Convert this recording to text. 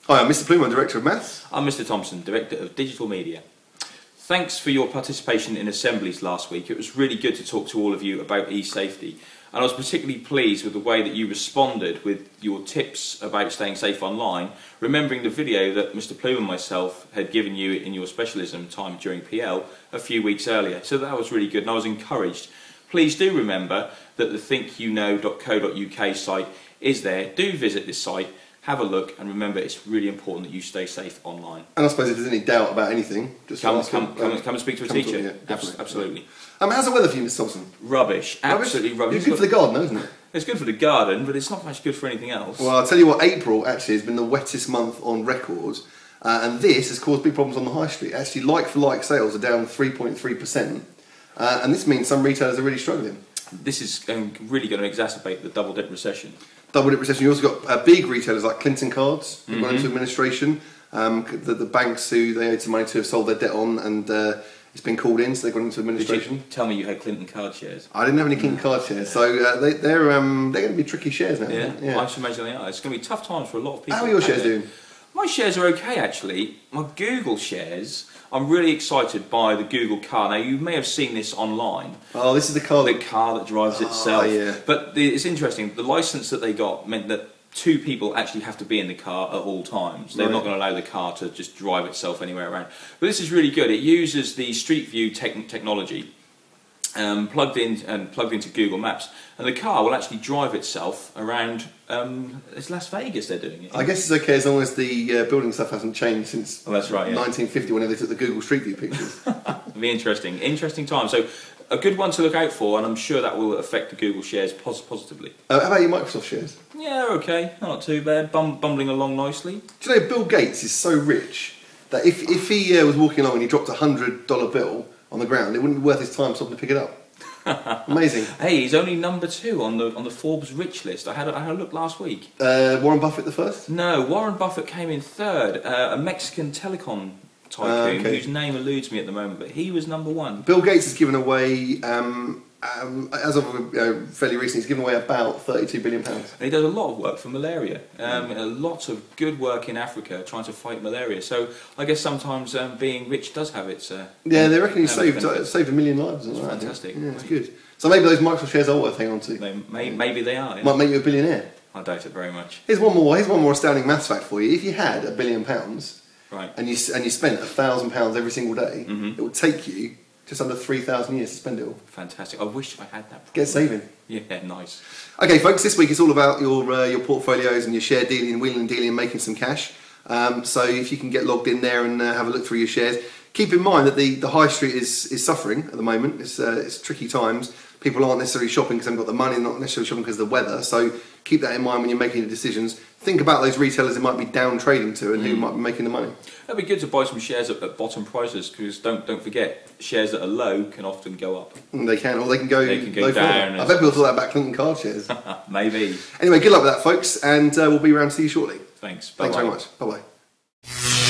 Hi, I'm Mr Plumer, Director of Maths. I'm Mr Thompson, Director of Digital Media. Thanks for your participation in assemblies last week. It was really good to talk to all of you about e-safety, and I was particularly pleased with the way that you responded with your tips about staying safe online, remembering the video that Mr Plumer and myself had given you in your specialism time during PL a few weeks earlier. So that was really good and I was encouraged. Please do remember that the thinkyouKnow.co.uk site is there. Do visit this site, have a look, and remember it's really important that you stay safe online. And I suppose if there's any doubt about anything, just come and speak to a teacher. Yeah, Absolutely. How's the weather for you, Mr Thompson? Rubbish. Absolutely rubbish. It's good for the garden, though, isn't it? It's good for the garden, but it's not much good for anything else. Well, I'll tell you what, April actually has been the wettest month on record, and this has caused big problems on the high street. Actually, like-for-like sales are down 3.3%, and this means some retailers are really struggling. This is really going to exacerbate the double-dip recession. Double-dip recession. You also got big retailers like Clinton Cards who've gone into administration. The banks who they owed some money to have sold their debt on, and it's been called in, so they've gone into administration. Did you tell me you had Clinton Card shares? I didn't have any Clinton Card shares, so they're going to be tricky shares now. Yeah, I should imagine they are. It's going to be tough times for a lot of people. How are your shares doing? My shares are okay, actually. My Google shares, I'm really excited by the Google car. Now, you may have seen this online. Oh, this is the car. The car that drives itself. Yeah. But it's interesting. The license that they got meant that two people actually have to be in the car at all times. They're not going to allow the car to just drive itself anywhere around. But this is really good. It uses the Street View technology plugged into Google Maps, and the car will actually drive itself around. It's Las Vegas. They're doing it. I guess it's okay as long as the building stuff hasn't changed since that's right, yeah. 1950 when they took the Google Street View pictures. It'll be interesting time. So a good one to look out for, and I'm sure that will affect the Google shares positively. How about your Microsoft shares? Yeah, they're okay. Not too bad. Bumbling along nicely. Do you know Bill Gates is so rich that if he was walking along and he dropped a $100 bill on the ground, it wouldn't be worth his time stopping to pick it up. Amazing. Hey, he's only number 2 on the Forbes rich list. I had a look last week. Warren Buffett the first? No, Warren Buffett came in 3rd. A Mexican telecom tycoon whose name eludes me at the moment, but he was number 1. Bill Gates has given away, as of fairly recently, he's given away about £32 billion. And he does a lot of work for malaria. A lot of good work in Africa trying to fight malaria. So I guess sometimes being rich does have its. Yeah, they reckon he's saved 1 million lives. That's fantastic. Yeah, it's good. So maybe those Microsoft shares are worth hanging on to. Maybe they are. Yeah. Might make you a billionaire. I doubt it very much. Here's one more astounding maths fact for you. If you had £1 billion, right, and you spent £1,000 every single day, it would take you just under 3,000 years to spend it all. Fantastic. I wish I had that. Get saving. Yeah, nice. Okay, folks, this week it's all about your portfolios and your share dealing, wheeling and dealing, and making some cash. So if you can get logged in there and have a look through your shares, keep in mind that the high street is suffering at the moment. It's tricky times. People aren't necessarily shopping because they haven't got the money, not necessarily shopping because of the weather. So keep that in mind when you're making your decisions. Think about those retailers it might be down trading to and who might be making the money. It'd be good to buy some shares at bottom prices, because don't forget, shares that are low can often go up. They can, or they can go down. I bet people thought that about Clinton Card shares. Maybe. Anyway, good luck with that, folks, and we'll be around to see you shortly. Thanks. Thanks very much. Bye-bye.